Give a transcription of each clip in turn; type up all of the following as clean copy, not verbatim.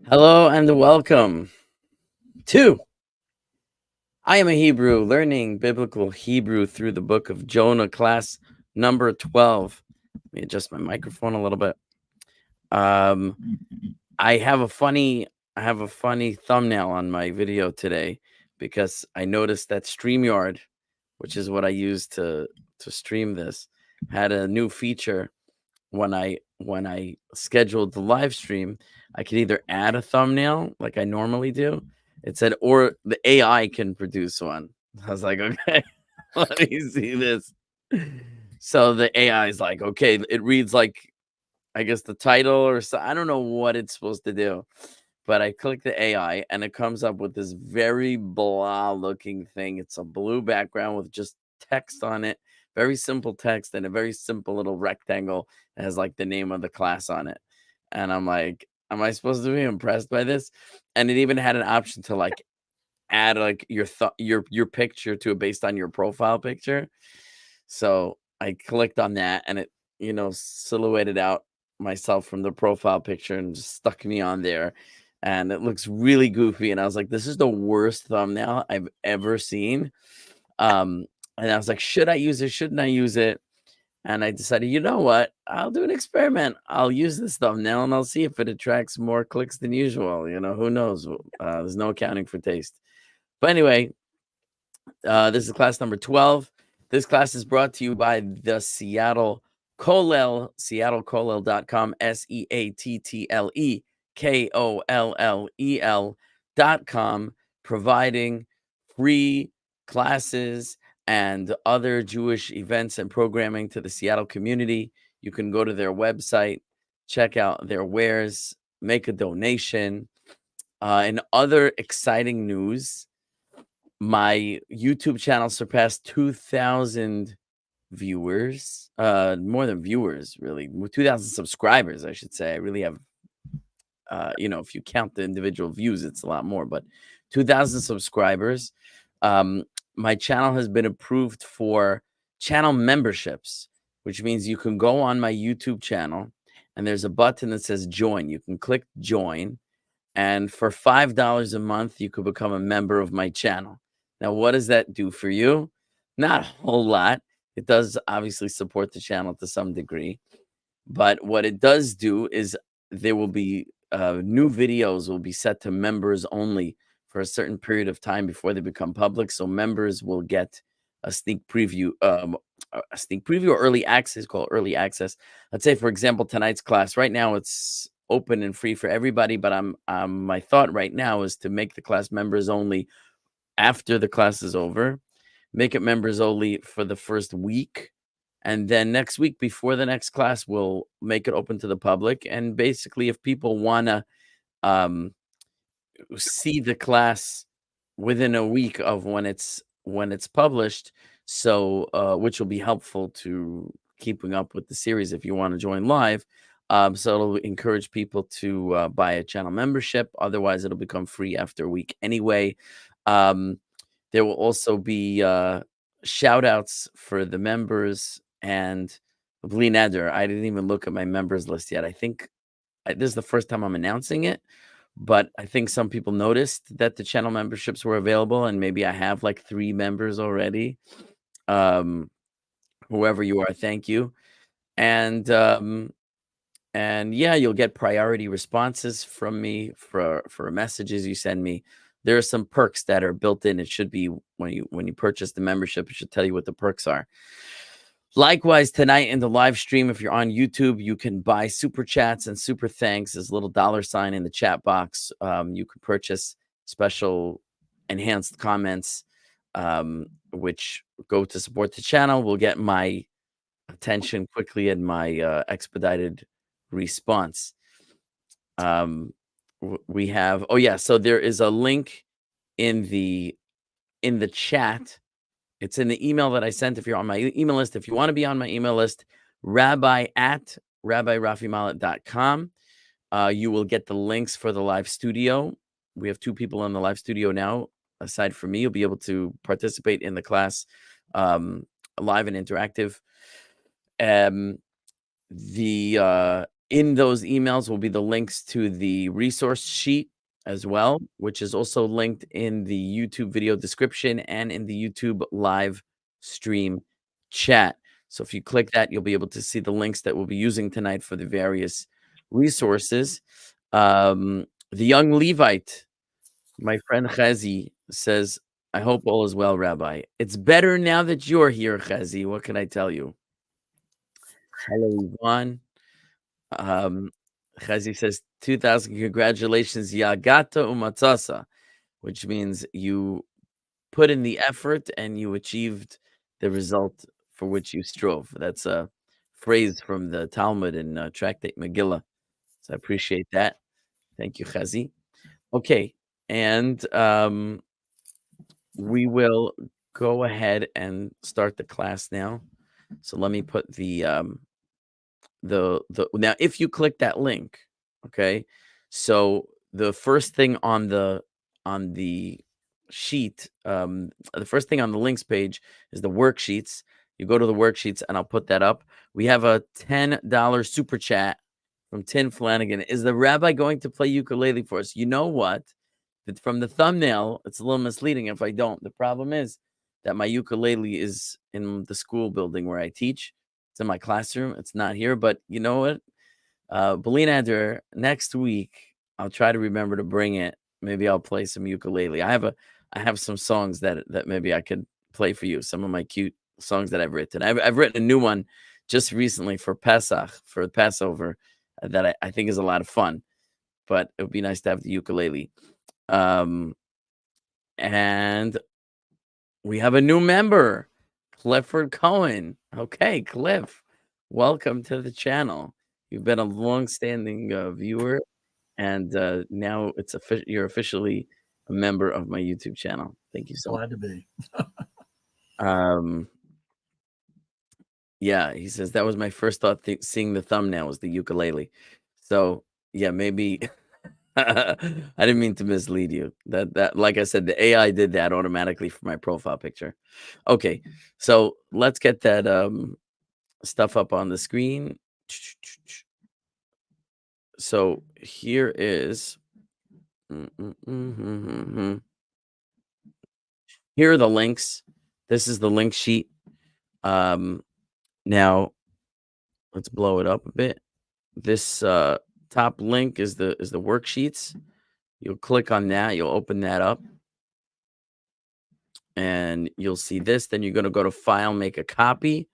Hello and welcome to I Am a Hebrew, learning biblical Hebrew through the book of Jonah, class number 12. Let me adjust my microphone a little bit. Um, I have a funny thumbnail on my video today because I noticed that StreamYard, which is what I use to stream this, had a new feature when I scheduled the live stream. I could either add a thumbnail like I normally do. It said, or the AI can produce one. I was like, okay, let me see this. So the AI is like, okay, it reads like I guess the title or so. I don't know what it's supposed to do, but I click the AI and it comes up with this very blah looking thing. It's a blue background with just text on it, very simple text, and a very simple little rectangle that has like the name of the class on it. And I'm like, am I supposed to be impressed by this? And it even had an option to like add like your picture to it based on your profile picture. So I clicked on that and it, silhouetted out myself from the profile picture and just stuck me on there. And it looks really goofy. And I was like, this is the worst thumbnail I've ever seen. Um, and I was like, should I use it? Shouldn't I use it? And I decided, you know what? I'll do an experiment. I'll use this thumbnail and I'll see if it attracts more clicks than usual. Who knows? There's no accounting for taste. But anyway, this is class number 12. This class is brought to you by the Seattle Kollel, seattlekollel.com, SeattleKollel.com, providing free classes and other Jewish events and programming to the Seattle community. You can go to their website, check out their wares, make a donation. And other exciting news, my YouTube channel surpassed 2,000 viewers, more than viewers, really, 2,000 subscribers, I should say. I really have, if you count the individual views, it's a lot more, but 2,000 subscribers. Um, my channel has been approved for channel memberships, which means you can go on my YouTube channel and there's a button that says join. You can click join, and for $5 a month, you could become a member of my channel. Now, what does that do for you? Not a whole lot. It does obviously support the channel to some degree. But what it does do is there will be new videos will be set to members only for a certain period of time before they become public. So members will get a sneak preview, or early access, called early access. Let's say, for example, tonight's class. Right now, it's open and free for everybody. But my thought right now is to make the class members only after the class is over. Make it members only for the first week, and then next week, before the next class, we'll make it open to the public. And basically, if people want to um, see the class within a week of when it's published, so which will be helpful to keeping up with the series if you want to join live. So it'll encourage people to buy a channel membership. Otherwise, it'll become free after a week anyway. Um, there will also be shout outs for the members and Bli Neder. I didn't even look at my members list yet. I think this is the first time I'm announcing it, but I think some people noticed that the channel memberships were available, and maybe I have like 3 members already. Um, Whoever you are, thank you. And and yeah, you'll get priority responses from me for messages you send me. There are some perks that are built in. It should be when you purchase the membership, it should tell you what the perks are. Likewise, tonight in the live stream, if you're on YouTube, you can buy super chats and super thanks. There's a little $ in the chat box. You could purchase special enhanced comments, which go to support the channel. Will get my attention quickly and my expedited response. We have, oh yeah, so there is a link in the chat. It's in the email that I sent. If you're on my email list, if you want to be on my email list, rabbi@rabbiRafimallet.com. You will get the links for the live studio. We have 2 people in the live studio now. Aside from me, you'll be able to participate in the class live and interactive. The In those emails will be the links to the resource sheet as well, which is also linked in the YouTube video description and in the YouTube live stream chat. So if you click that, you'll be able to see the links that we'll be using tonight for the various resources. The young Levite, my friend Chazi, says, I hope all is well, Rabbi. It's better now that you're here, Chazi. What can I tell you? Hello, Yvonne. Um, Chazi says, 2,000 congratulations, Yagata Umatzasa, which means you put in the effort and you achieved the result for which you strove. That's a phrase from the Talmud in Tractate Megillah. So I appreciate that. Thank you, Chazi. Okay, and we will go ahead and start the class now. So let me put the now if you click that link, okay, so the first thing on the sheet, the first thing on the links page is the worksheets. You go to the worksheets and I'll put that up. We have a $10 super chat from Tin Flanagan. Is the rabbi going to play ukulele for us? You know what? From the thumbnail, it's a little misleading if I don't. The problem is that my ukulele is in the school building where I teach. It's in my classroom. It's not here, but you know what? Belinader, next week I'll try to remember to bring it. Maybe I'll play some ukulele. I have some songs that maybe I could play for you. Some of my cute songs that I've written. I've written a new one just recently for Pesach, for Passover, that I think is a lot of fun. But it would be nice to have the ukulele. And we have a new member, Clifford Cohen. Okay, Cliff, welcome to the channel. You've been a long-standing viewer, and now you're officially a member of my YouTube channel. Thank you so much. Glad to be. Yeah, he says that was my first thought seeing the thumbnail was the ukulele. So yeah, maybe I didn't mean to mislead you. That like I said, the AI did that automatically for my profile picture. Okay, so let's get that stuff up on the screen. So here is here are the links. This is the link sheet. Now let's blow it up a bit. This top link is the worksheets. You'll click on that, you'll open that up, and you'll see this. Then you're going to go to file, make a copy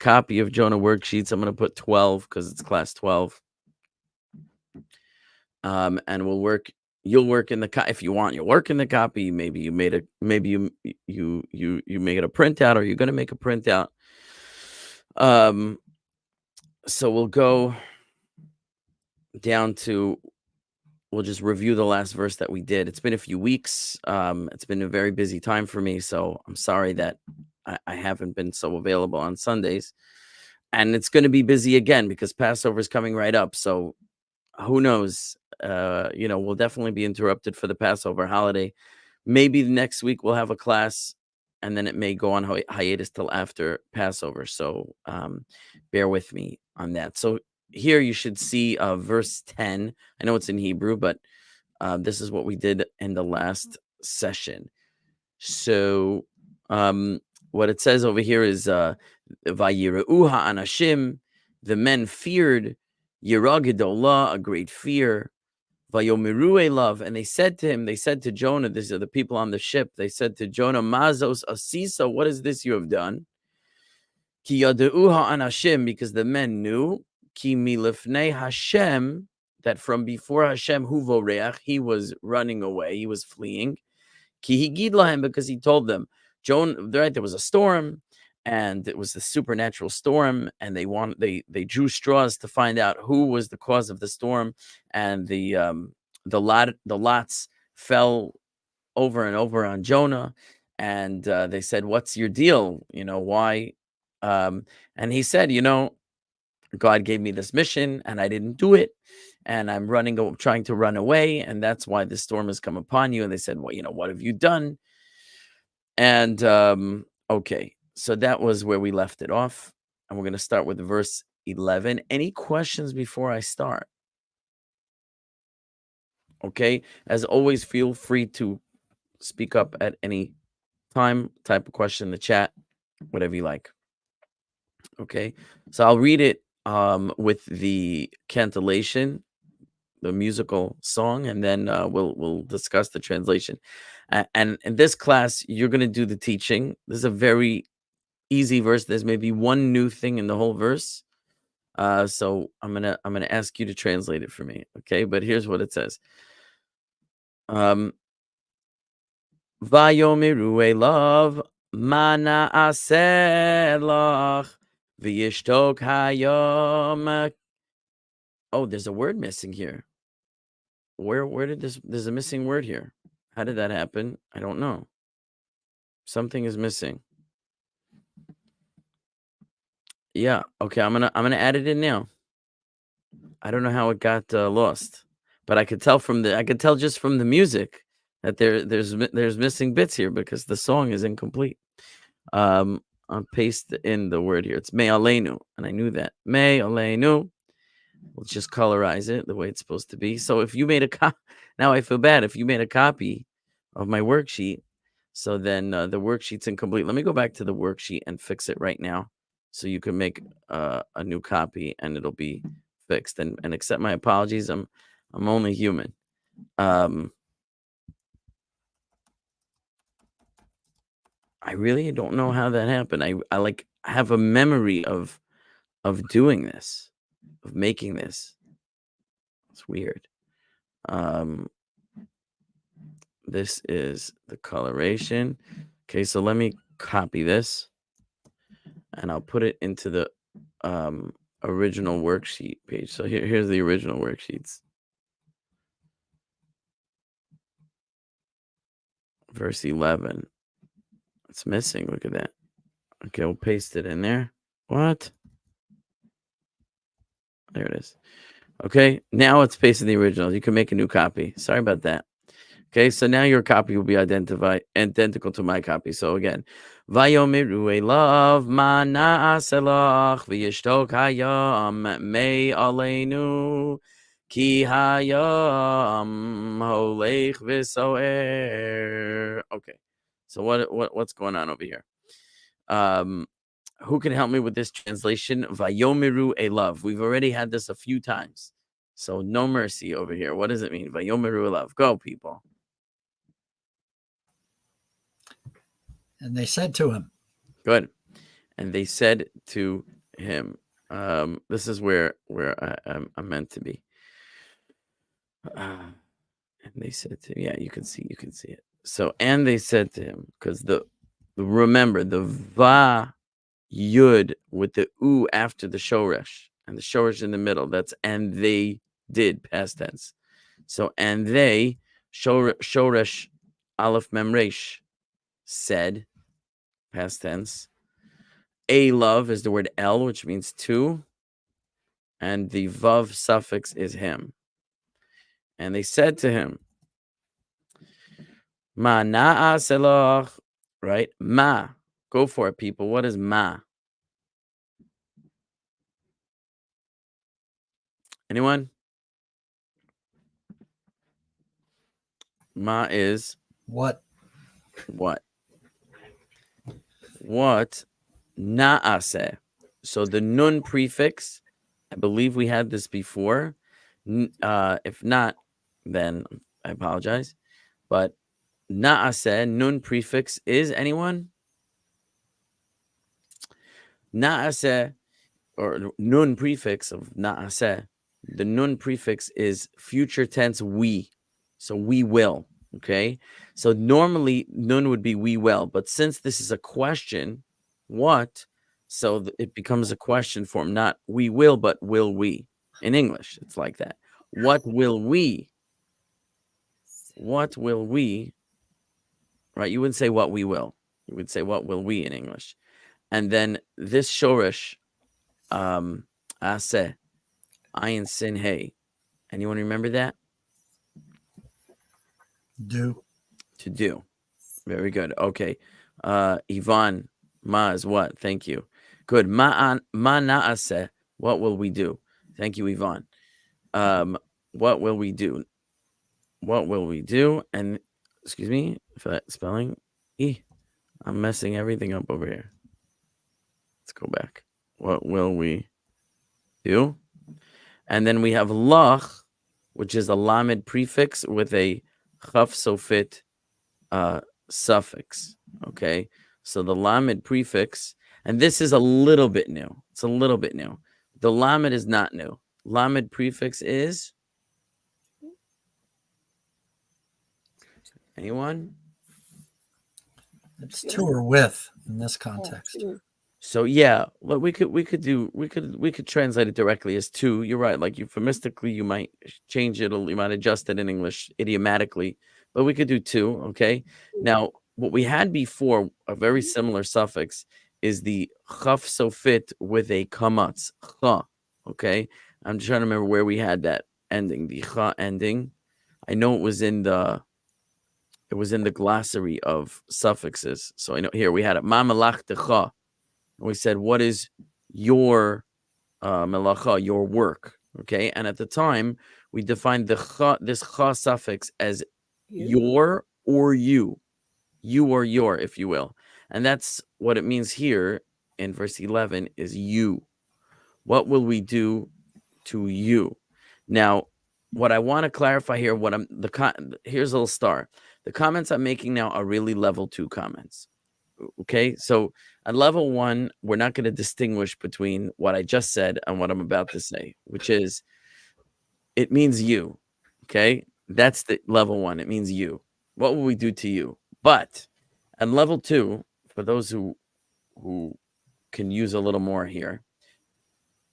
of Jonah worksheets. I'm going to put 12 because it's class 12. And you'll work in the if you want, you'll work in the copy. Maybe you made a you made a printout, or you're going to make a printout. So we'll go down to, we'll just review the last verse that we did. It's been a few weeks. It's been a very busy time for me, so I'm sorry that I haven't been so available on Sundays. And it's going to be busy again because Passover is coming right up. So who knows? We'll definitely be interrupted for the Passover holiday. Maybe next week we'll have a class, and then it may go on hiatus till after Passover. So bear with me on that. So here you should see verse 10. I know it's in Hebrew, but this is what we did in the last session. So what it says over here is Vayira'u ha'anashim, the men feared Yirah Gedolah, a great fear. Vayomiru elav, and they said to Jonah, these are the people on the ship, they said to Jonah, Mazos asisa, what is this you have done? Ki yada'u ha'anashim, because the men knew, ki milifnei Hashem, that from before Hashem hu voreach, he was running away, he was fleeing. Ki higid lahem, because he told them, there was a storm, and it was a supernatural storm, and they drew straws to find out who was the cause of the storm, and the lots fell over and over on Jonah, and they said, "What's your deal? Why?" And he said, God gave me this mission, and I didn't do it, and I'm trying to run away, and that's why the storm has come upon you. And they said, "Well, what have you done?" And okay, so that was where we left it off, and we're going to start with verse 11. Any questions before I start? Okay. As always, feel free to speak up at any time, type a question in the chat, whatever you like. Okay. So I'll read it with the cantillation, the musical song, and then we'll discuss the translation. And in this class, you're going to do the teaching. This is a very easy verse. There's maybe one new thing in the whole verse. So I'm gonna ask you to translate it for me, okay? But here's what it says. Vayomiru elav ma na'aseh lach v'yishtok hayom. Oh, there's a word missing here. Where did this? There's a missing word here. How did that happen? I don't know. Something is missing. Yeah. Okay. I'm gonna add it in now. I don't know how it got lost, but I could tell just from the music that there's missing bits here because the song is incomplete. I'll paste in the word here. It's me aleinu, and I knew that me aleinu. Let's just colorize it the way it's supposed to be. So if you made a now I feel bad if you made a copy of my worksheet. So then the worksheet's incomplete. Let me go back to the worksheet and fix it right now, so you can make a new copy and it'll be fixed. And accept my apologies. I'm only human. I really don't know how that happened. I have a memory of doing this, of making this. It's weird. This is the coloration. Okay, so let me copy this and I'll put it into the original worksheet page. So here's the original worksheets. Verse 11. It's missing. Look at that. Okay, we'll paste it in there. What? There it is. Okay, now it's pasted in the original. You can make a new copy. Sorry about that. Okay, so now your copy will be identical to my copy. So again, Vayomiru elav ma na'aselach v'yishtok hayam me aleinu ki hayam holech v'soer. Okay, so what's going on over here? Who can help me with this translation? Vayomiru elav. We've already had this a few times, so no mercy over here. What does it mean? Vayomiru elav. Go, people. And they said to him. Good. And they said to him, this is where I'm meant to be. And they said to him, yeah, you can see it. So, and they said to him, because remember the va yud with the u after the shoresh and the shoresh in the middle. That's and they did past tense. So, and they shoresh aleph memresh said past tense. A love is the word el, which means two, and the vav suffix is him. And they said to him, Ma na'aselach, right? Ma, go for it, people. What is ma? Anyone? Ma is what? What? What? Na'aseh. So the nun prefix, I believe we had this before. If not, then I apologize. But na'aseh, nun prefix is anyone? Na'aseh, or nun prefix of na'aseh, the nun prefix is future tense we. So we will. Okay. So normally nun would be we will. But since this is a question, what? So it becomes a question form, not we will, but will we. In English, it's like that. What will we? What will we? Right? You wouldn't say what we will. You would say what will we in English. And then this shorish, aseh, ayin sin hey. Anyone remember that? Do. To do. Very good. Okay. Yvonne, ma is what? Thank you. Good. Ma na'aseh. What will we do? Thank you, Yvonne. What will we do? What will we do? And excuse me for that spelling. I'm messing everything up over here. Let's go back. What will we do? And then we have lach, which is a lamed prefix with a chaf sofit suffix. Okay, so the lamed prefix, and this is a little bit new. It's a little bit new. The lamed is not new. Lamed prefix is anyone? It's to or with in this context. So yeah, we could translate it directly as to. You're right. Like euphemistically, you might change it. You might adjust it in English idiomatically, but we could do to. Okay. Now, what we had before, a very similar suffix, is the chaf sofit with a kamatz cha. Okay. I'm trying to remember where we had that ending, the cha ending. I know it was in the glossary of suffixes. So I know here we had it. Ma malach decha. We said, what is your melacha, your work? Okay. And at the time, we defined this cha suffix as your or you or your, if you will. And that's what it means here in verse 11 is you. What will we do to you? Now, what I want to clarify here, here's a little star. The comments I'm making now are really level 2 comments. Okay, so at level 1, we're not going to distinguish between what I just said and what I'm about to say, which is it means you. Okay, that's the level 1. It means you. What will we do to you? But at level 2, for those who can use a little more here,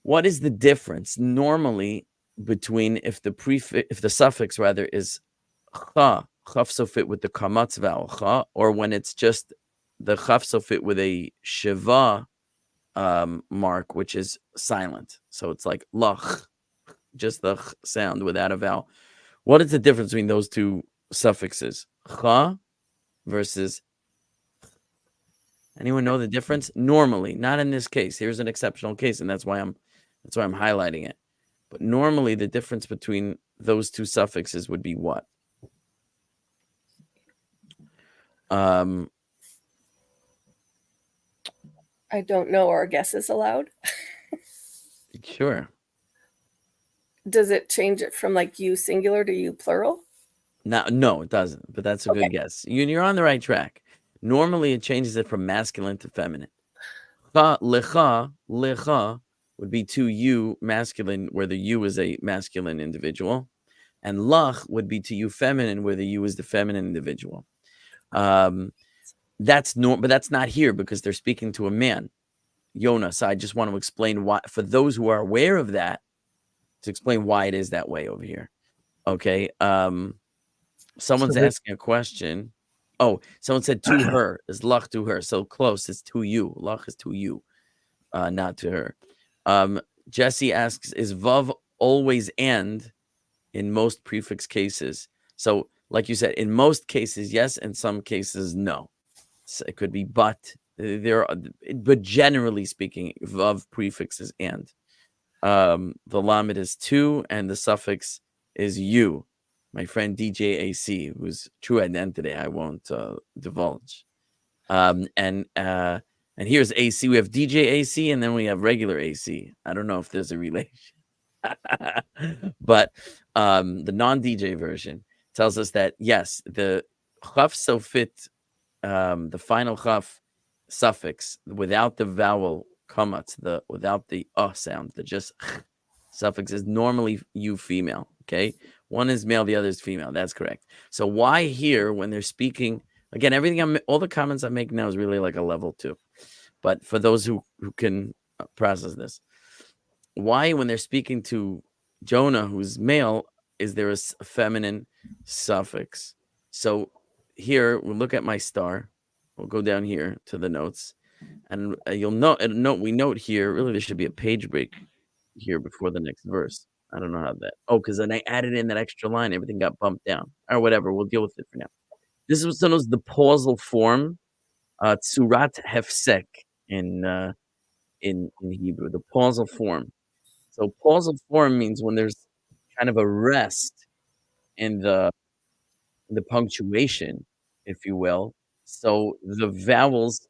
what is the difference normally between if the suffix rather is cha, chaf sofit with the kamatz vowel cha, or when it's just the chaf sofit with a shiva mark, which is silent. So it's like lach, just the sound without a vowel. What is the difference between those two suffixes? Cha versus. Anyone know the difference? Normally, not in this case. Here's an exceptional case, and that's why I'm highlighting it. But normally, the difference between those two suffixes would be what? I don't know. Our guess is allowed. Sure. Does it change it from like you singular to you plural? No, it doesn't. But that's a good guess. You're on the right track. Normally, it changes it from masculine to feminine. Lecha would be to you masculine, where the you is a masculine individual, and lach would be to you feminine, where the you is the feminine individual. But that's not here because they're speaking to a man, Jonah. So I just want to explain why, for those who are aware of that, to explain why it is that way over here. Okay. Someone's asking a question. Oh, someone said to her is lach to her. So close. It's to you. Lach is to you, not to her. Jesse asks, is vav always and in most prefix cases? So, like you said, in most cases, yes. In some cases, no. So it could be but. But generally speaking, vav prefix is and. The lamed is to, and the suffix is you. My friend DJ AC, whose true identity I won't divulge. And here's AC. We have DJ AC, and then we have regular AC. I don't know if there's a relation. But the non-DJ version tells us that, yes, the chaf sofit, the final chaf suffix, without the vowel kamatz, without the sound, the just suffix is normally you female. Okay, one is male, the other is female. That's correct. So why here when they're speaking again, all the comments I'm making now is really like a level 2. But for those who can process this, why when they're speaking to Jonah, who's male, is there a feminine suffix? So here we'll look at my star. We'll go down here to the notes, and you'll note. We note here. Really, there should be a page break here before the next verse. I don't know how that. Oh, because then I added in that extra line. Everything got bumped down, or whatever. We'll deal with it for now. This was known as the pausal form, tsurat hefsek in Hebrew. The pausal form. So pausal form means when there's kind of a rest in the punctuation, if you will. So the vowels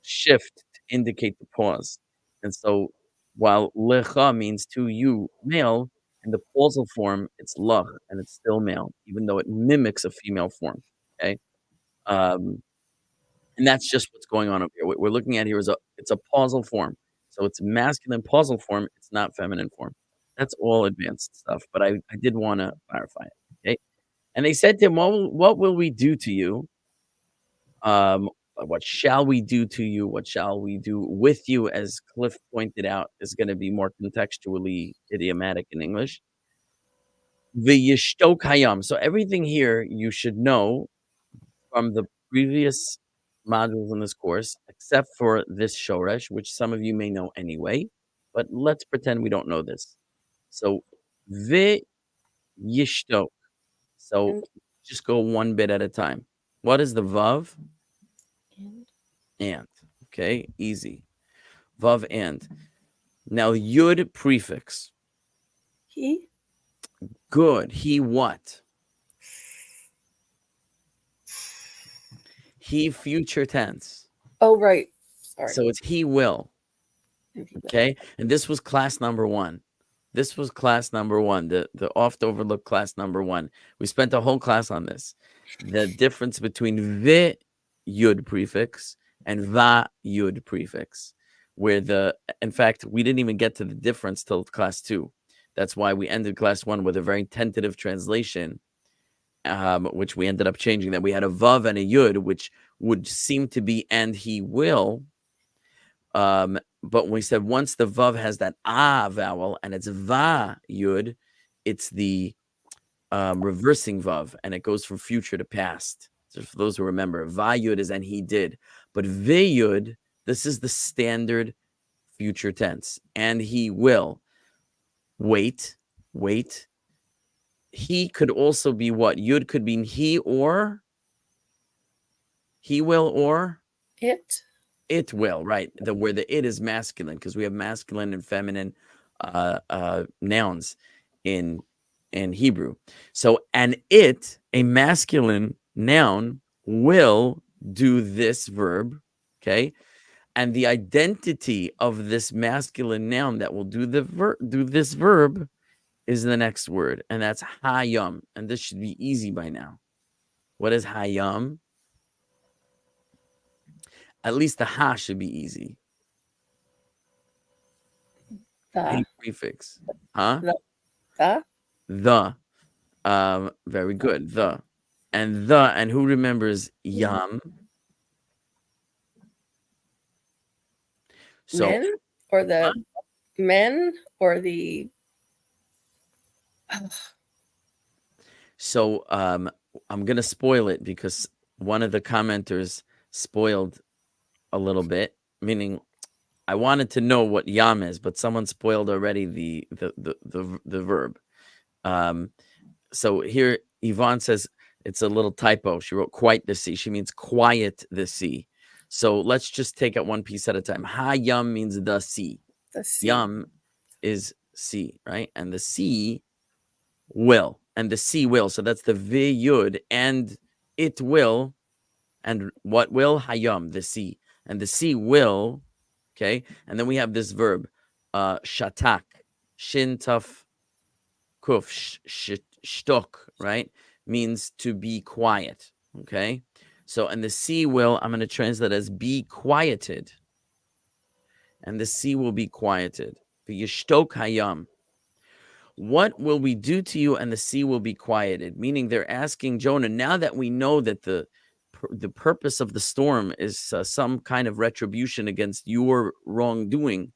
shift to indicate the pause. And so while lecha means to you, male, in the pausal form, it's lach, and it's still male, even though it mimics a female form. Okay. Um, and that's just what's going on over here. What we're looking at here is it's a pausal form. So it's masculine pausal form, it's not feminine form. That's all advanced stuff, but I did want to clarify it. Okay. And they said to him, what will we do to you? What shall we do to you? What shall we do with you? As Cliff pointed out, is going to be more contextually idiomatic in English. V'yishtok hayam. So everything here you should know from the previous modules in this course, except for this shoresh, which some of you may know anyway, but let's pretend we don't know this. So v'yishtok. So And, just go one bit at a time. What is the vav? And. Okay, easy. Vav and. Now yud prefix. he. Good. He what? He future tense. Oh, right. Sorry. So it's he will. And he will. Okay. And this was class number 1. This was class number 1, the oft overlooked class number 1. We spent a whole class on this. The difference between the yud prefix and va yud prefix, where in fact, we didn't even get to the difference till class 2. That's why we ended class 1 with a very tentative translation, which we ended up changing. That we had a vav and a yud, which would seem to be and he will. But when we said once the vav has that vowel and it's va yud, it's the reversing vav, and it goes from future to past. So for those who remember, va yud is and he did, but ve yud, this is the standard future tense, and he will. Wait. He could also be what? Yud could be he or he will or it will, right? Where the it is masculine, because we have masculine and feminine nouns in Hebrew. So an it, a masculine noun, will do this verb, okay? And the identity of this masculine noun that will do this verb is the next word, and that's hayam. And this should be easy by now. What is hayam? At least the ha should be easy. The. Prefix. Huh? The. Very good. And who remembers yam? So Men or the men or the. So I'm gonna spoil it because one of the commenters spoiled a little bit, meaning I wanted to know what yam is, but someone spoiled already the verb. So here Yvonne says it's a little typo. She wrote quite the sea. She means quiet the sea. So let's just take it one piece at a time. Hayam means the sea. The sea. Yam is sea, right? And the sea will. And the sea will. So that's the viyud. And it will. And what will? Hayam, the sea. And the sea will. Okay. And then we have this verb, shatak, shin taf kuf, shtok, right? Means to be quiet. Okay. So, and the sea will, I'm going to translate as be quieted. And the sea will be quieted. V'yishtok hayam. What will we do to you and the sea will be quieted? Meaning they're asking Jonah, now that we know that the purpose of the storm is some kind of retribution against your wrongdoing,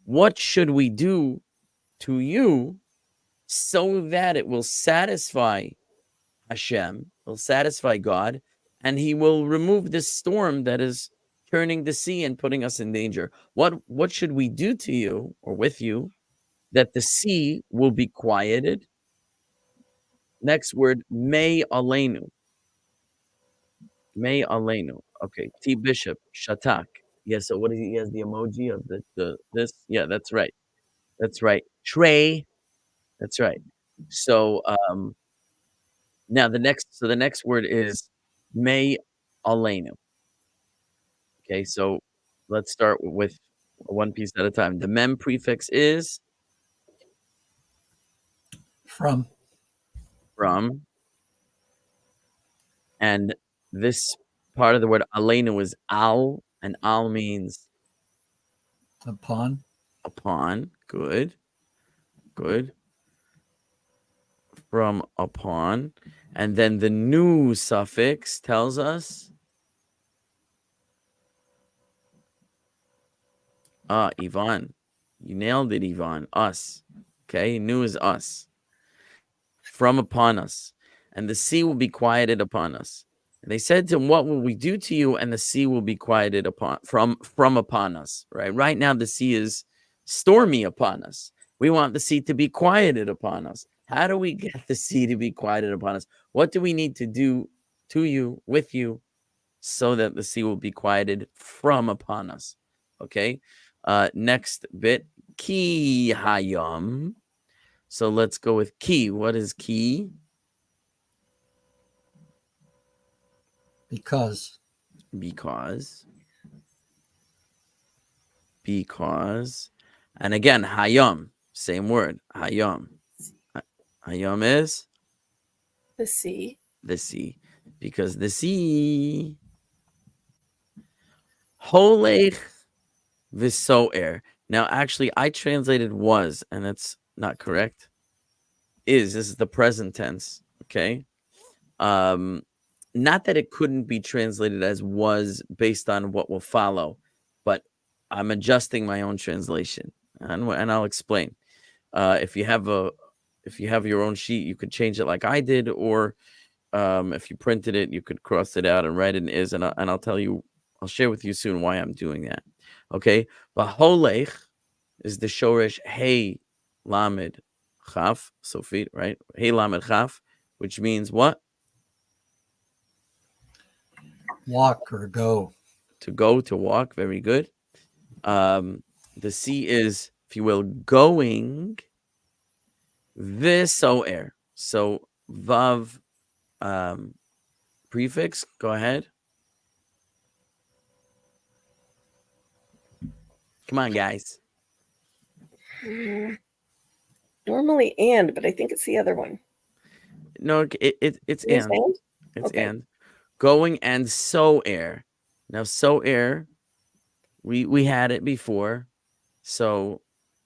what should we do to you so that it will satisfy Hashem, will satisfy God, and he will remove this storm that is turning the sea and putting us in danger? What should we do to you or with you that the sea will be quieted? Next word, may alenu. May alenu. Okay, T Bishop, Shatak. Yeah, so what is he? He has the emoji of the this. Yeah, that's right. That's right. Trey. That's right. So now the next word is may alenu. Okay, so let's start with one piece at a time. The mem prefix is From. and this part of the word alenu is al, and al means Upon. Good. From upon. And then the new suffix tells us Yvonne. You nailed it, Yvonne. Us. Okay, new is us. From upon us. And the sea will be quieted upon us. And they said to him, what will we do to you? And the sea will be quieted from upon us. Right now the sea is stormy upon us. We want the sea to be quieted upon us. How do we get the sea to be quieted upon us? What do we need to do to you, with you, so that the sea will be quieted from upon us? Okay. Next bit, ki hayam. So let's go with ki. What is ki? Because. And again, hayam, same word, hayam. Hayam is The sea. Because the sea holech v'so'er. Now, actually, I translated was, and that's not correct. This is the present tense, okay? Not that it couldn't be translated as was based on what will follow, but I'm adjusting my own translation, and I'll explain. If you have your own sheet, you could change it like I did, or if you printed it, you could cross it out and write it in is, and I'll share with you soon why I'm doing that. Okay, but holech is the shoresh hey lamed chaf sofit, right? Hey lamed chaf, which means what? Walk or go. To walk. Very good. The sea is, if you will, going. V'so'er. So vav prefix. Go ahead. Come on, guys. Normally and, but I think it's the other one. No, it's It is and. It's Okay. and. Going and so'er. Now so'er, we had it before, so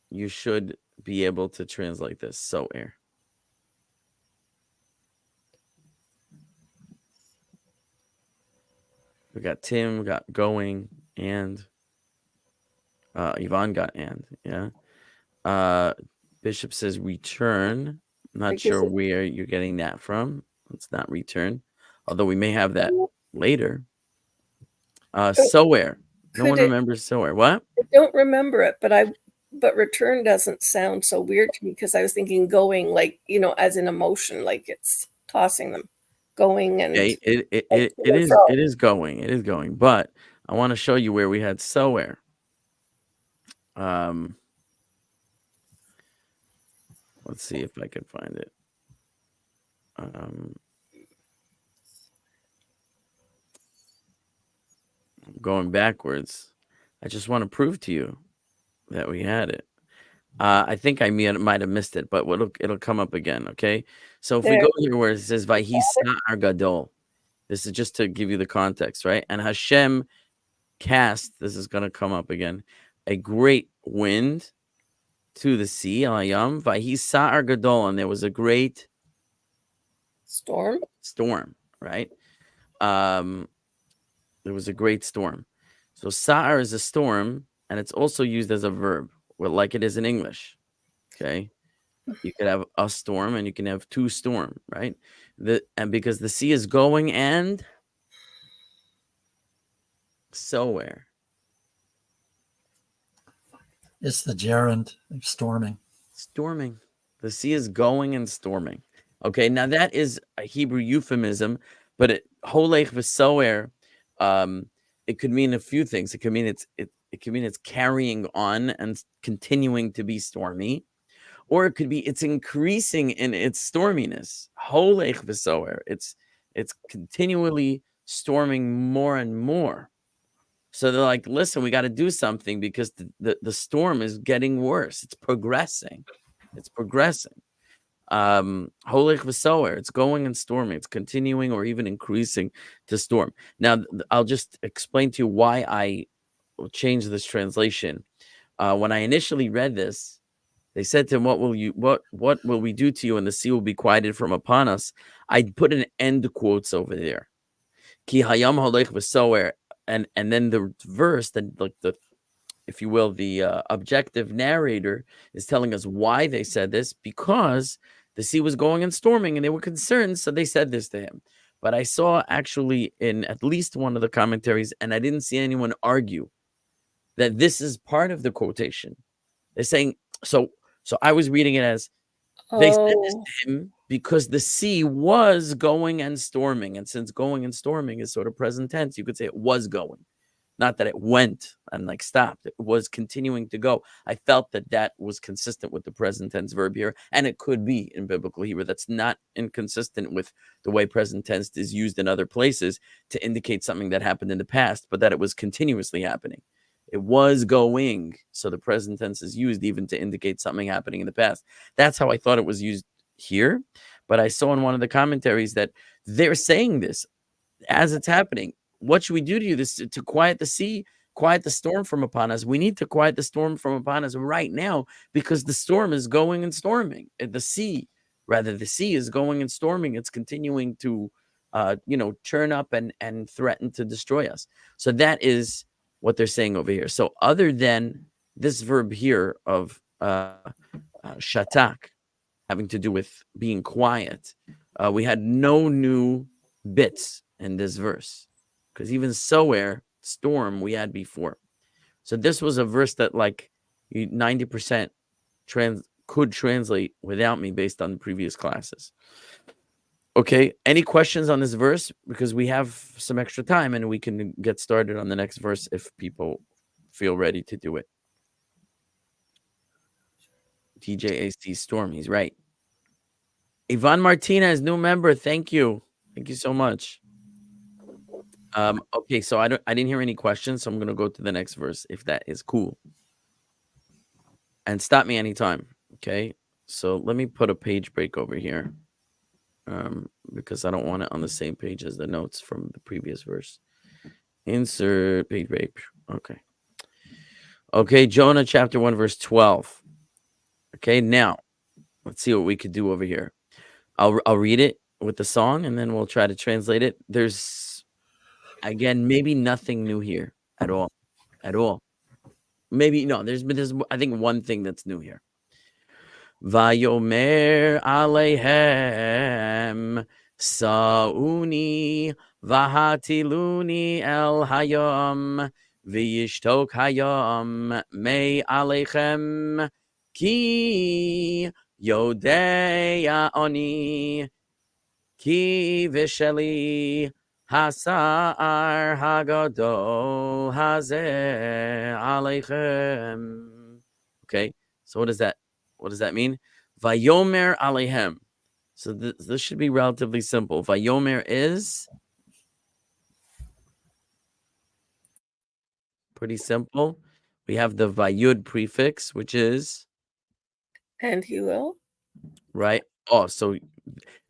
you should be able to translate this. So'er. We got Tim, got going, and Yvonne got and, yeah. Bishop says return. I'm not sure where you're getting that from. It's not return, although we may have that later. So'er. No one remembers so'er. What? I don't remember it, but return doesn't sound so weird to me because I was thinking going, like, as in emotion, like it's tossing them, going and Okay, it is going, but I want to show you where we had so'er. Let's see if I can find it. Going backwards. I just want to prove to you that we had it. I think I might have missed it, but it'll come up again. Okay, so if we go here where it says "Vayhi sa'ar gadol," this is just to give you the context, right? And Hashem cast. This is going to come up again. A great wind to the sea. Alayam Vayhi sa'ar gadol, and there was a great storm, right? There was a great storm. So sa'ar is a storm, and it's also used as a verb, like it is in English. Okay, you could have a storm, and you can have to storm, right? And because the sea is going and so'er. It's the gerund of storming. Storming. The sea is going and storming. Okay, now that is a Hebrew euphemism, but holech v'so'er, it could mean a few things. It could mean it could mean it's carrying on and continuing to be stormy, or it could be it's increasing in its storminess. Holech v'soer. It's continually storming more and more. So they're like, listen, we got to do something because the storm is getting worse. It's progressing. It's progressing. Holech v'soer. It's going and storming. It's continuing or even increasing to storm. Now, I'll just explain to you why I changed this translation. When I initially read this, they said to him, what will we do to you? And the sea will be quieted from upon us. I put an end quotes over there. Ki hayam holech v'soer. And then the verse, if you will, the objective narrator is telling us why they said this, because the sea was going and storming and they were concerned. So they said this to him. But I saw actually in at least one of the commentaries, and I didn't see anyone argue that this is part of the quotation. They're saying, so I was reading it as they said this to him because the sea was going and storming. And since going and storming is sort of present tense, you could say it was going. Not that it went and like stopped. It was continuing to go. I felt that was consistent with the present tense verb here. And it could be in biblical Hebrew. That's not inconsistent with the way present tense is used in other places to indicate something that happened in the past, but that it was continuously happening. It was going. So the present tense is used even to indicate something happening in the past. That's how I thought it was used here. But I saw in one of the commentaries that they're saying this as it's happening. What should we do to you to quiet the sea, quiet the storm from upon us? We need to quiet the storm from upon us right now because the storm is going and storming. The sea is going and storming. It's continuing to, churn up and threaten to destroy us. So that is what they're saying over here. So other than this verb here of shatak, having to do with being quiet, we had no new bits in this verse. Because even soer, storm, we had before. So this was a verse that like 90% could translate without me based on the previous classes. Okay, any questions on this verse? Because we have some extra time and we can get started on the next verse if people feel ready to do it. TJAC Storm, he's right. Ivan Martinez, new member. Thank you. Thank you so much. Okay, so I didn't hear any questions, so I'm gonna go to the next verse if that is cool. And stop me anytime. Okay, so let me put a page break over here, because I don't want it on the same page as the notes from the previous verse. Insert page break. Okay, Jonah chapter 1 verse 12. Okay, now let's see what we could do over here. I'll read it with the song and then we'll try to translate it. There's again maybe nothing new here at all. Maybe no, there's I think one thing that's new here. Vayomer alehem sauni vahatiluni el hayom v'yishtok hayom me alechem ki yodea oni ki v'sheli hasar hagadol hazeh aleichem. Okay, so what does that mean? Vayomer alehem. So this should be relatively simple. Vayomer is pretty simple. We have the vayud prefix, which is and he will. Right. Oh, so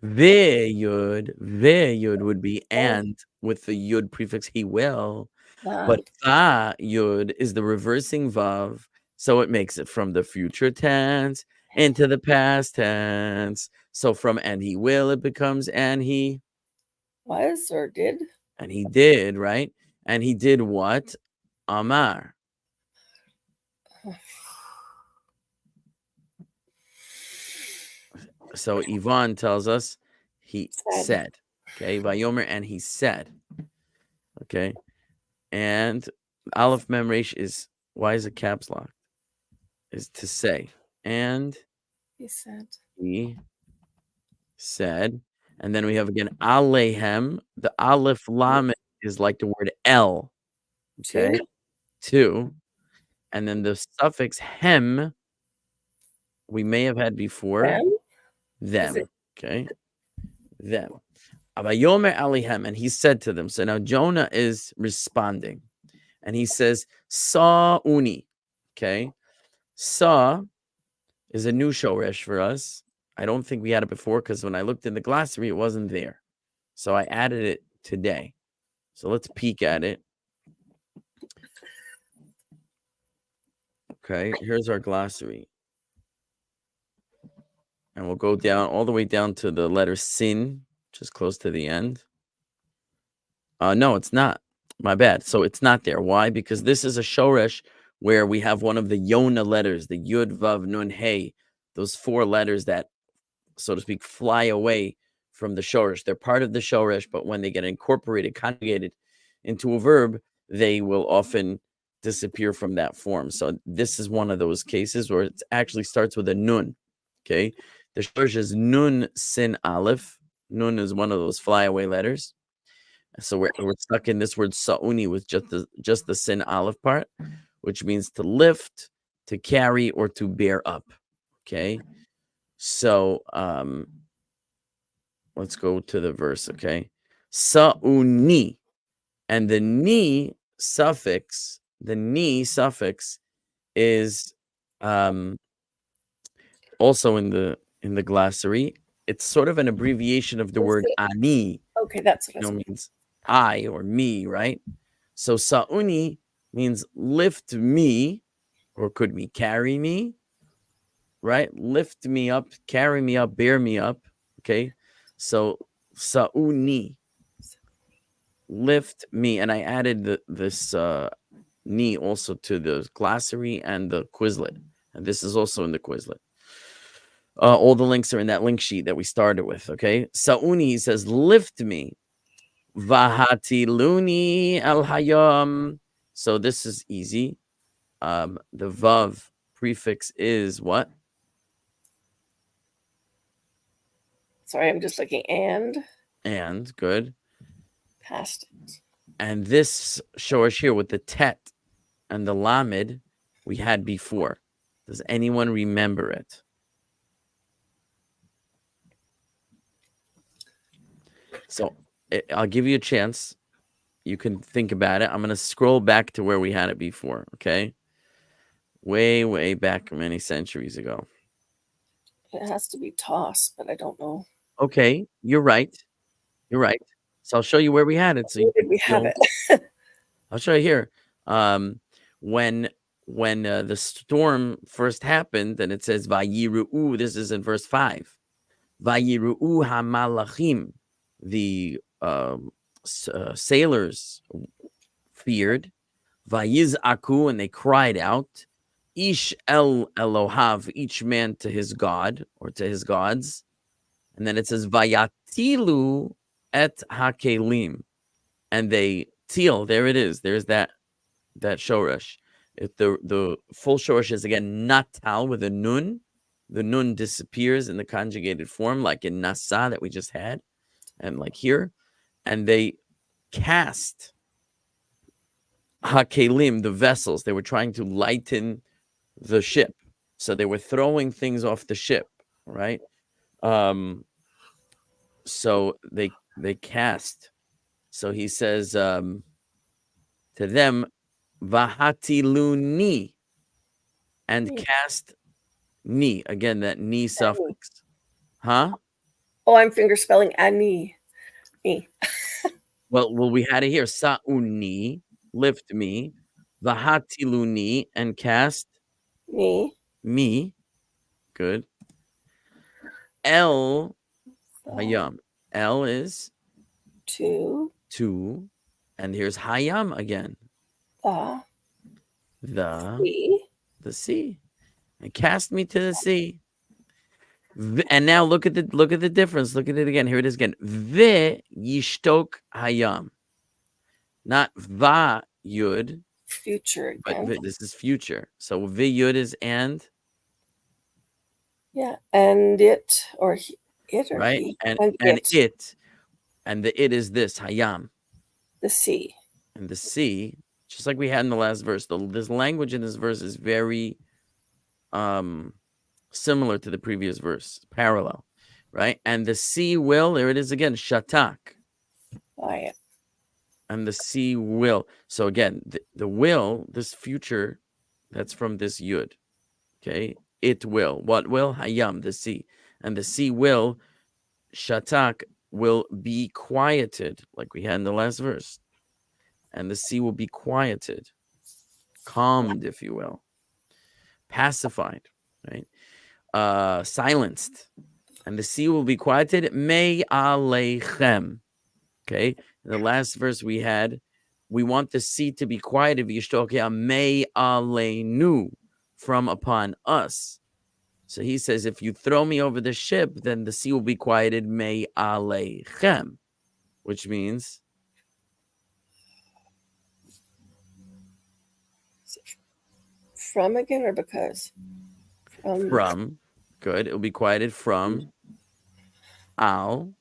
Ve-yud would be and with the yud prefix he will. But va-yud is the reversing vav, so it makes it from the future tense into the past tense. So from and he will, it becomes and he was or did. And he did, right? And he did what? Amar. So Yvonne tells us he said. Okay, Vayomer, and he said. Okay, and Aleph Mem Resh is, why is it caps lock? Is to say. And he said. And then we have again Alehem. The Aleph Lamed is like the word El. Okay, two. and then the suffix hem we may have had before. Them? Them. it- Okay. Them. Avayomer alihem, and he said to them. So now Jonah is responding. And he says, Sa uni. Okay. Sa is a new shoresh for us. I don't think we had it before because when I looked in the glossary, it wasn't there. So I added it today. So let's peek at it. Okay, here's our glossary. And we'll go down all the way down to the letter sin, which is close to the end. No, it's not. My bad. So it's not there. Why? Because this is a shoresh where we have one of the Yona letters, the Yud, Vav, Nun, Hey, those 4 letters that, so to speak, fly away from the shoresh. They're part of the shoresh, but when they get incorporated, conjugated into a verb, they will often disappear from that form. So this is one of those cases where it actually starts with a nun. Okay, the shoresh is nun sin aleph. Nun is one of those flyaway letters. So we're stuck in this word sa'uni with just the sin aleph part, which means to lift, to carry, or to bear up. Okay, so let's go to the verse. Okay, sa'uni, and the ni suffix is also in the glossary. It's sort of an abbreviation of the word ani. Okay, that's what Means I or me, right? So sa'uni means lift me, or could me carry me, right? Lift me up, carry me up, bear me up. Okay, so sa'uni, lift me, and I added this ni also to the glossary and the Quizlet, and this is also in the Quizlet. All the links are in that link sheet that we started with. Okay, sa'uni says lift me. Vahatiluni al hayam. So this is easy. The vav prefix is what? Sorry, I'm just looking. And good. Past. And this shoresh here with the tet and the lamed we had before. Does anyone remember it? So I'll give you a chance. You can think about it. I'm going to scroll back to where we had it before, okay? Way, way back many centuries ago. It has to be tossed, but I don't know. Okay, you're right. You're right. So I'll show you where we had it. So Where did we have it? I'll show you here. When the storm first happened, and it says Vayiru'u, this is in verse 5. Vayiru'u hamalachim, the sailors feared. Vayiz'aku, and they cried out. Ish el Elohav, each man to his god or to his gods. And then it says Vayatilu et hakelim, and they teal. There it is. There's that shoresh. If the full shoresh is again natal with a nun. The nun disappears in the conjugated form, like in nasa that we just had, and like here. And they cast hakelim, the vessels. They were trying to lighten the ship, so they were throwing things off the ship, right? So they cast. So he says to them, Vahatiluni, and cast ni. Again, that ni suffix. Huh? Oh, I'm finger spelling ani. Me. Well, we had it here. Sa'uni, lift me. Vahatiluni, and cast Me. Good. El hayam. El is two, and here's hayam again. The sea, and cast me to the sea. And now look at the difference. Look at it again. Here it is again. Ve yishtok hayam, not va yud. Future again. But this is future. So ve yud is and. Yeah, and it or it or right, he, and it, and the it is this hayam. The sea. And the sea just like we had in the last verse. This language in this verse is very similar to the previous verse, parallel, right? And the sea will, there it is again, shatak. Quiet. And the sea will. So again, the will, this future, that's from this yud. Okay, it will. What will? Hayam, the sea. And the sea will, shatak, will be quieted, like we had in the last verse. And the sea will be quieted, calmed, if you will, pacified, right? Silenced. And the sea will be quieted, me aleichem. Okay, in the last verse we had, we want the sea to be quieted, me aleinu, from upon us. So he says, if you throw me over the ship, then the sea will be quieted, me aleichem, which means From again or because? from. Good. It'll be quieted from al.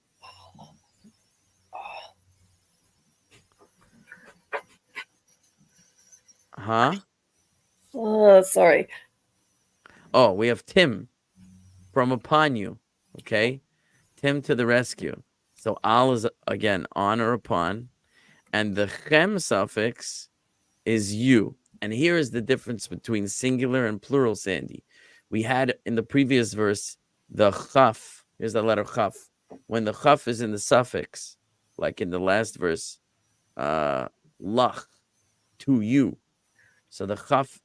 Huh? Oh, sorry. Oh, we have Tim, from upon you. Okay. Tim to the rescue. So al is again on or upon, and the chem suffix is you. And here is the difference between singular and plural, Sandy. We had in the previous verse the chaf. Here's the letter chaf. When the chaf is in the suffix, like in the last verse, lach, to you. So the chaf,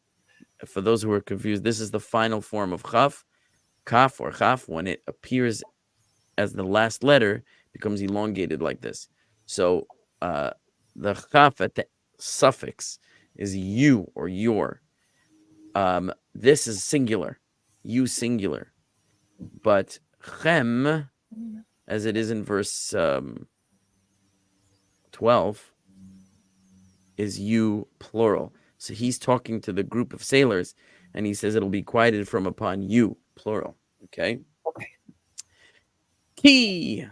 for those who are confused, this is the final form of chaf. Kaf or chaf, when it appears as the last letter, becomes elongated like this. So the chaf at the suffix is you or your. This is singular, you singular. But chem, as it is in verse 12, is you plural. So he's talking to the group of sailors, and he says it'll be quieted from upon you, plural. Okay? Okay. Ki.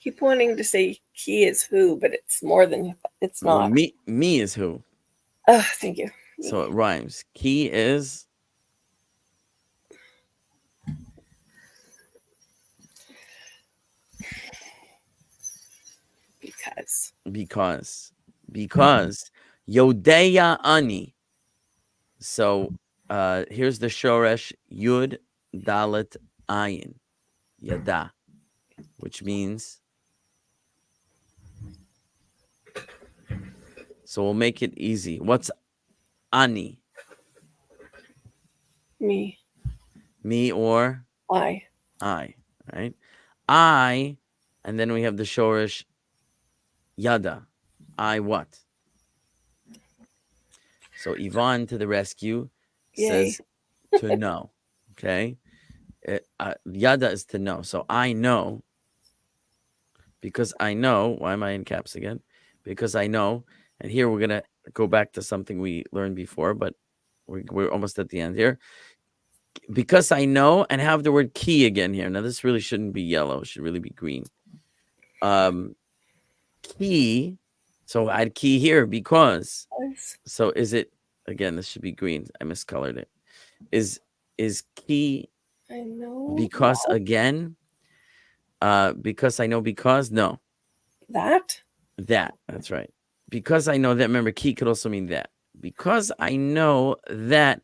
Keep wanting to say he is who, but it's more than it's Well, not. me is who. Thank you. So it rhymes. Ki is because Yodeya Ani. So here's the Shoresh Yud Dalet Ayin Yada, which means, so we'll make it easy. What's Ani? Me. Me or I. right? I, and then we have the Shoresh Yada. I what? So Yvonne to the rescue says to know. Okay. Yada is to know. So I know, because I know. Why am I in caps again? Because I know. And here we're going to go back to something we learned before, but we're almost at the end here. Because I know, and have the word key again here. Now, this really shouldn't be yellow. It should really be green. Key. So I'd key here because. So is it, again, this should be green. I miscolored it. Is key I know. because again? Because I know because? No. That's right. Because I know that. Remember, key could also mean that. Because I know that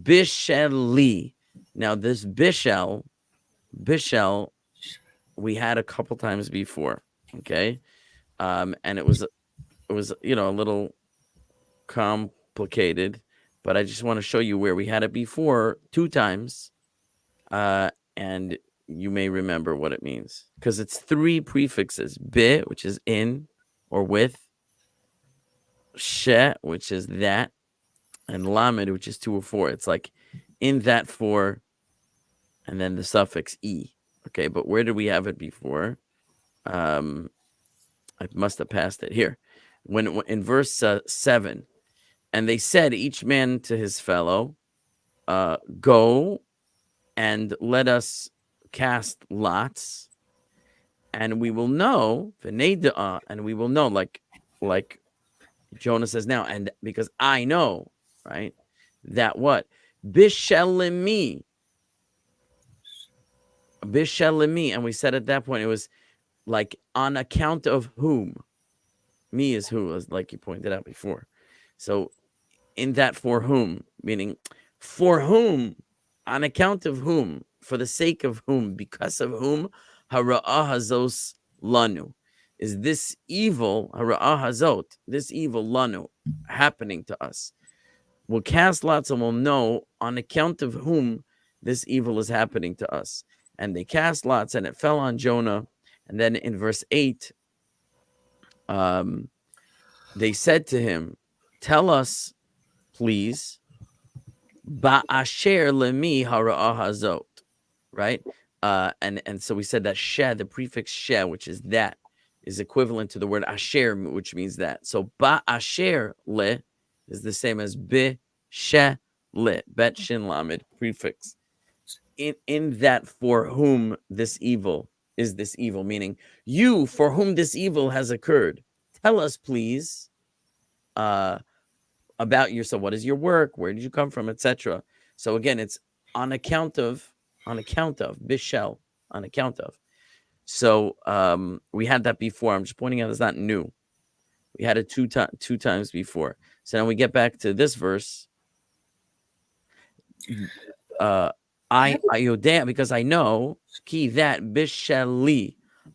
Bisheli. Now, this Bishel, we had a couple times before. Okay. And it was a little complicated, but I just want to show you where we had it before 2 times. And you may remember what it means, because it's 3 prefixes: bi, which is in or with, she, which is that, and lamed, which is 2 or 4. It's like in that 4, and then the suffix e. Okay, but where did we have it before? I must have passed it here. When in verse 7, and they said each man to his fellow, go and let us cast lots, and we will know, and we will know, like Jonah says now, and because I know, right, that what? Bishelemi, and we said at that point, it was like on account of whom. Me is who, as like you pointed out before. So in that for whom, meaning for whom, on account of whom, for the sake of whom, because of whom, hara'ah hazos lanu, is this evil, hara'ah hazot, this evil lanu, happening to us. We'll cast lots and we'll know on account of whom this evil is happening to us. And they cast lots and it fell on Jonah. And then in verse 8, they said to him, tell us, please, ba'asher lemi hara'ah hazot, right? And so we said that she, the prefix she, which is that, is equivalent to the word asher, which means that. So ba'asher le is the same as bi she le, bet shin lamed prefix. In that for whom this evil is this evil, meaning you for whom this evil has occurred. Tell us, please, about yourself. What is your work? Where did you come from, etc. So again, it's on account of, bishel, on account of. So we had that before. I'm just pointing out it's not new. We had it two times before. So now we get back to this verse. I yodea, because I know, ki that bisheli,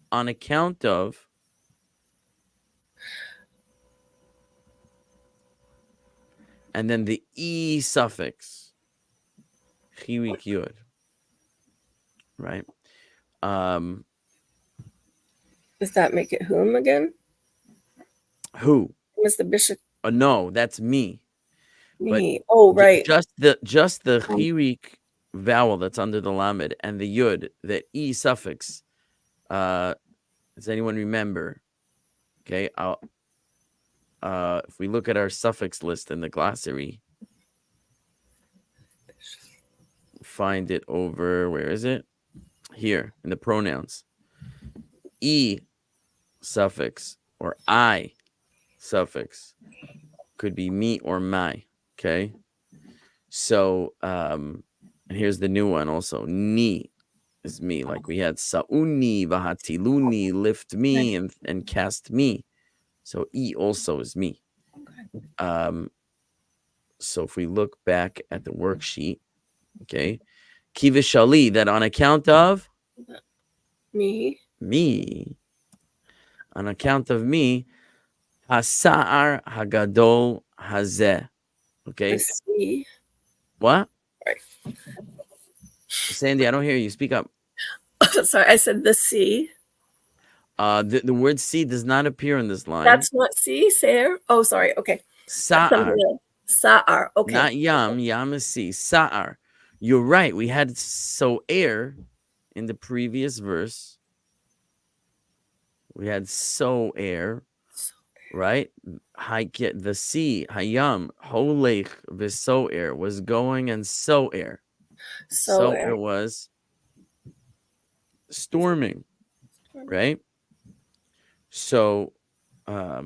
on account of, and then the e suffix, chiwik yud, right? Does that make it whom again? Who? Mr. Bishop. No, that's me. Me. Oh, right. Just the chirik vowel that's under the lamed and the yud, the e suffix. Does anyone remember? Okay, I'll. If we look at our suffix list in the glossary, find it over. Where is it? Here in the pronouns. E suffix or I suffix could be me or my. Okay, so and here's the new one also. Ni is me, like we had sauni vahatiluni, lift me and cast me. So e also is me. So if we look back at the worksheet, okay, kivishali, that on account of me, on account of me, hasa'ar hagadol hazeh. Okay. See. What? Right. Sandy, I don't hear you. Speak up. Sorry, I said the sea. The word sea does not appear in this line. That's not sea, Sayer. Oh, sorry. Okay. Sa'ar. Sa'ar. Okay. Not yam. Yam is sea. Sa'ar. You're right. We had so air in the previous verse. We had so air, right? The sea, hayam, holech v'so air was going, and so air. So air was storming, right? So a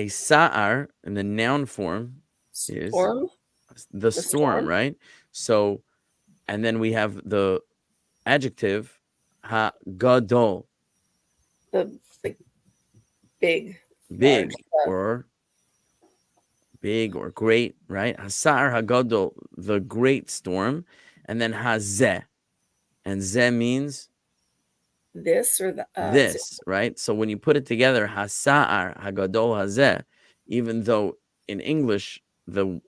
sa'ar in the noun form is the storm, right? So, and then we have the adjective ha-gadol. The big or great, right? Hasar hagadol, the great storm, and then hazeh, and zeh means this or the this, right? So when you put it together, hasar hagadol hazeh, even though in English the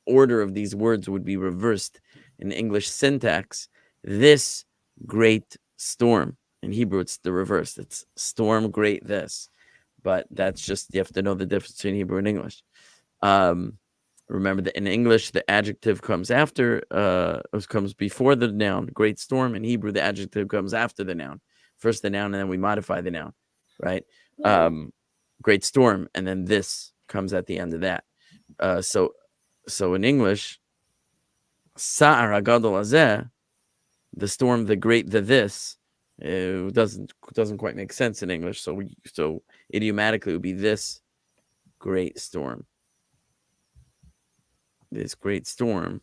order of these words would be reversed in English syntax, this great storm. In Hebrew, it's the reverse. It's storm great this. But that's just, you have to know the difference between Hebrew and English. Remember that in English, the adjective comes comes before the noun, great storm. In Hebrew, the adjective comes after the noun. First the noun, and then we modify the noun, right? Great storm, and then this comes at the end of that. So in English, Sa'ar hagadol hazeh, the storm, the great, the this. It doesn't quite make sense in English. So idiomatically it would be this great storm. This great storm.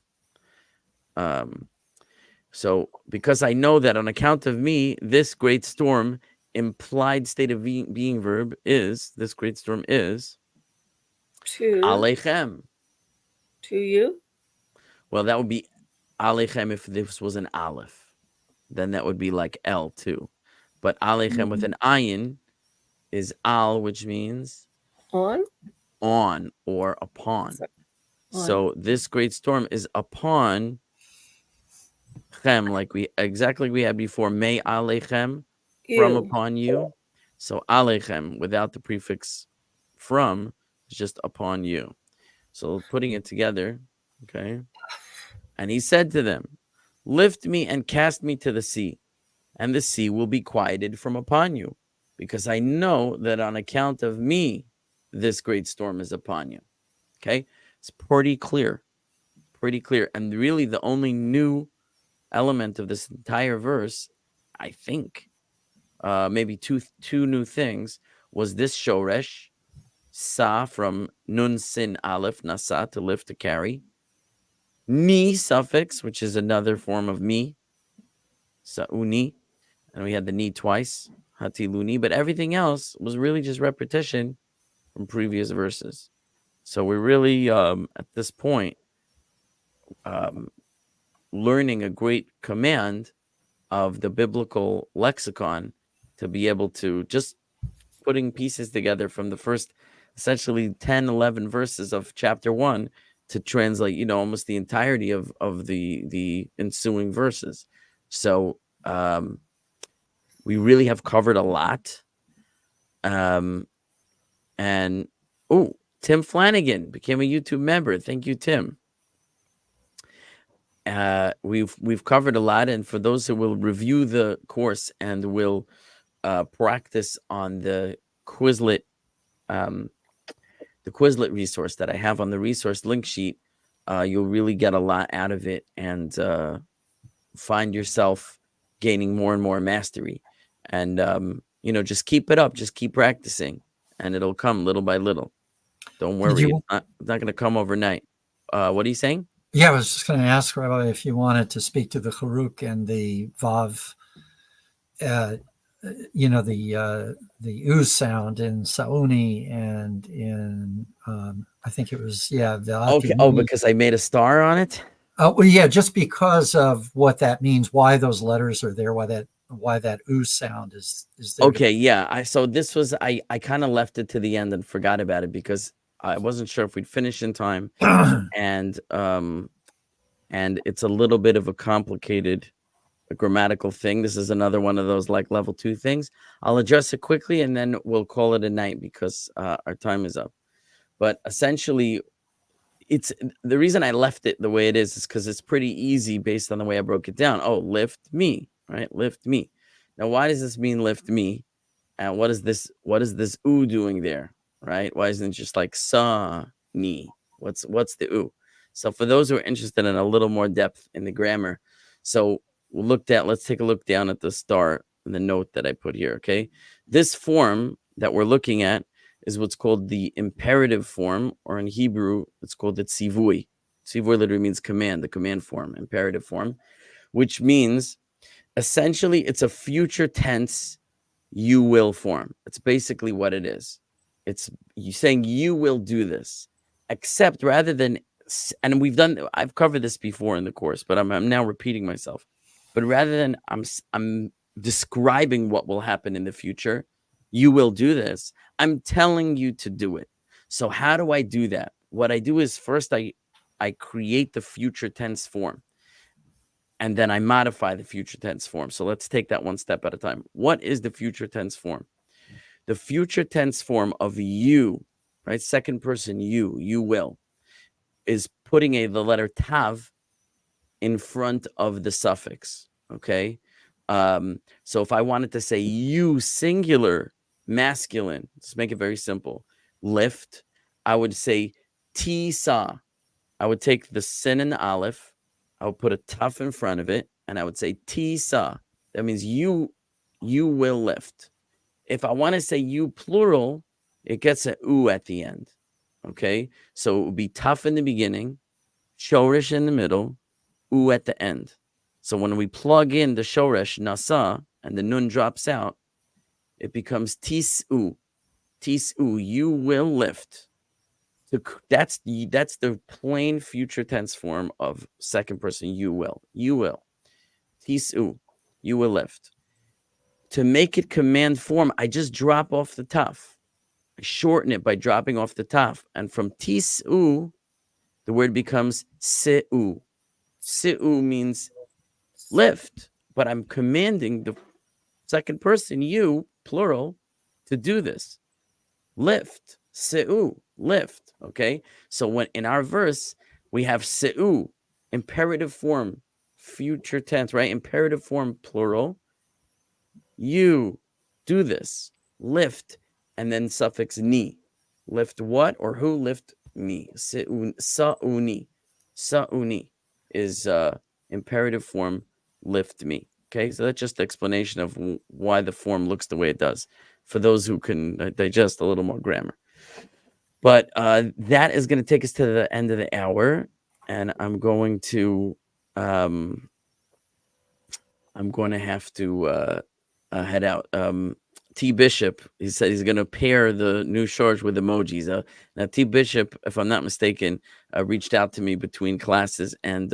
So because I know that on account of me, this great storm, implied state of being verb is, this great storm is To Aleichem. you. Well, that would be Aleichem if this was an Aleph. Then that would be like L too. But Aleichem with an ayin is Al, which means On. on or upon. So this great storm is upon Chem, like we had before. May Aleichem, from upon you. So Aleichem without the prefix from is just upon you. So putting it together, okay. And he said to them, lift me and cast me to the sea, and the sea will be quieted from upon you, because I know that on account of me, this great storm is upon you. Okay. It's pretty clear. And really the only new element of this entire verse, I think, maybe two new things, was this shoresh, sa, from nun sin aleph, nasa, to lift, to carry. Ni suffix, which is another form of mi, sa'uni, and we had the ni twice, hatiluni, but everything else was really just repetition from previous verses. So we're really, at this point, learning a great command of the biblical lexicon to be able to just putting pieces together from the first essentially 10, 11 verses of chapter 1 to translate, almost the entirety of the ensuing verses. So we really have covered a lot. And Tim Flanagan became a YouTube member. Thank you, Tim. We've covered a lot, and for those who will review the course and will practice on the Quizlet resource that I have on the resource link sheet, you'll really get a lot out of it and find yourself gaining more and more mastery. And just keep it up, just keep practicing, and it'll come little by little. Don't worry, it's not going to come overnight. What are you saying? Yeah, I was just going to ask, Rabbi, if you wanted to speak to the Charuk and the Vav, the oo sound in Sauni and in, I think it was, Okay. Because I made a star on it? Well, yeah, just because of what that means, why those letters are there, why that oo sound is there. Okay, yeah. So this was, I kind of left it to the end and forgot about it because I wasn't sure if we'd finish in time. And it's a little bit of a complicated grammatical thing. This is another one of those like level 2 things. I'll address it quickly and then we'll call it a night because our time is up. But essentially, it's the reason I left it the way it is because it's pretty easy based on the way I broke it down. Oh, lift me, right? Lift me. Now, why does this mean lift me? And what is this oo doing there, right? Why isn't it just like sa ni? What's the oo? So for those who are interested in a little more depth in the grammar, so let's take a look down at the star and the note that I put here, okay? This form that we're looking at is what's called the imperative form, or in Hebrew, it's called the tzivui. Tzivui literally means command, the command form, imperative form, which means essentially it's a future tense you will form. It's basically what it is. It's you saying you will do this, except rather than, and I've covered this before in the course, but I'm now repeating myself. But rather than I'm describing what will happen in the future, you will do this, I'm telling you to do it. So how do I do that? What I do is first I create the future tense form, and then I modify the future tense form. So let's take that one step at a time. What is the future tense form? The future tense form of you, right? Second person you will, is putting the letter tav in front of the suffix, okay? So if I wanted to say you singular masculine, let's make it very simple, lift, I would say tisa. I would take the sin and the aleph, I would put a taf in front of it, and I would say tisa. That means you You will lift. If I want to say you plural, it gets an u at the end. Okay, so it would be tough in the beginning, shoresh in the middle, u at the end. So when we plug in the shoresh nasa and the nun drops out, it becomes tis'u. Tis'u, you will lift. That's the plain future tense form of second person. You will. You will. Tis'u, you will lift. To make it command form, I just drop off the taf. I shorten it by dropping off the taf. And from tis'u, the word becomes se'u. Se'u means lift, but I'm commanding the second person, you, plural, to do this. Lift, se'u, lift, okay? So when in our verse, we have se'u, imperative form, future tense, right? Imperative form, plural. You do this, lift, and then suffix ni. Lift what or who? Lift me. Sa'uni. Sa'uni is imperative form, lift me. Okay, so that's just the explanation of why the form looks the way it does for those who can digest a little more grammar. But that is going to take us to the end of the hour, and I'm going to have to head out. T Bishop, he said he's going to pair the new shorts with emojis. Now, T Bishop, if I'm not mistaken, reached out to me between classes and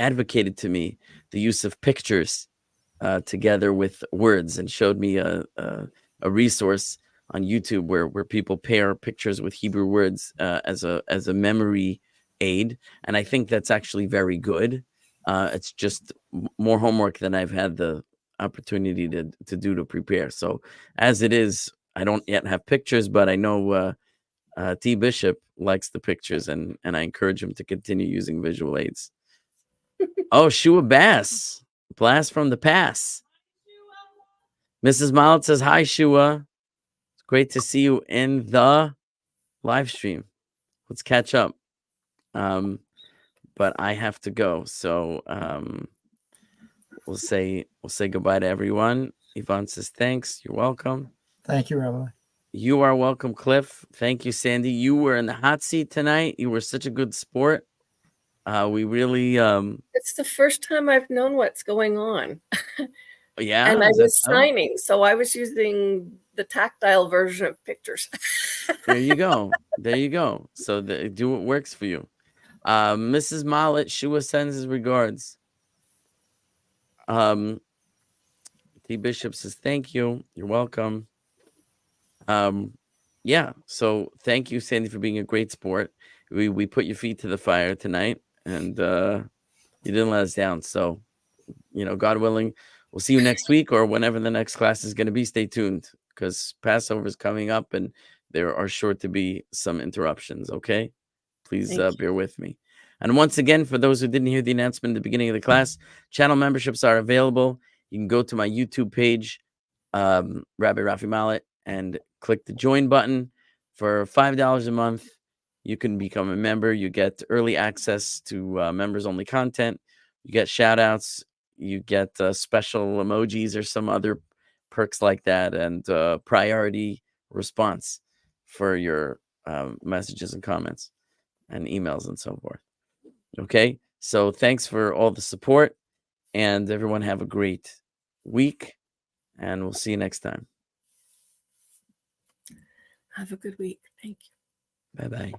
advocated to me the use of pictures together with words, and showed me a resource on YouTube where people pair pictures with Hebrew words as a memory aid, and I think that's actually very good. It's just more homework than I've had the opportunity to prepare. So as it is, I don't yet have pictures, but I know T Bishop likes the pictures, and I encourage him to continue using visual aids. Oh, Shua Bass, blast from the pass. Mrs. Mallet says, hi, Shua. It's great to see you in the live stream. Let's catch up. But I have to go. So we'll say goodbye to everyone. Yvonne says, thanks. You're welcome. Thank you, Rabbi. You are welcome, Cliff. Thank you, Sandy. You were in the hot seat tonight. You were such a good sport. We really it's the first time I've known what's going on. Yeah. And I was signing, so I was using the tactile version of pictures. There you go. There you go. So do what works for you. Mrs. Mallet, Shua sends his regards. T Bishop says, thank you. You're welcome. Yeah. So thank you, Sandy, for being a great sport. We put your feet to the fire tonight, and you didn't let us down. So, God willing, we'll see you next week or whenever the next class is going to be. Stay tuned because Passover is coming up and there are sure to be some interruptions. Okay. Please bear with me. And once again, for those who didn't hear the announcement at the beginning of the class, channel memberships are available. You can go to my YouTube page, Rabbi Rafi Mallet, and click the join button. For $5 a month, you can become a member. You get early access to members only content. You get shout outs. You get special emojis or some other perks like that, and priority response for your messages and comments and emails and so forth. Okay, so thanks for all the support, and everyone have a great week, and we'll see you next time. Have a good week. Thank you. Bye-bye.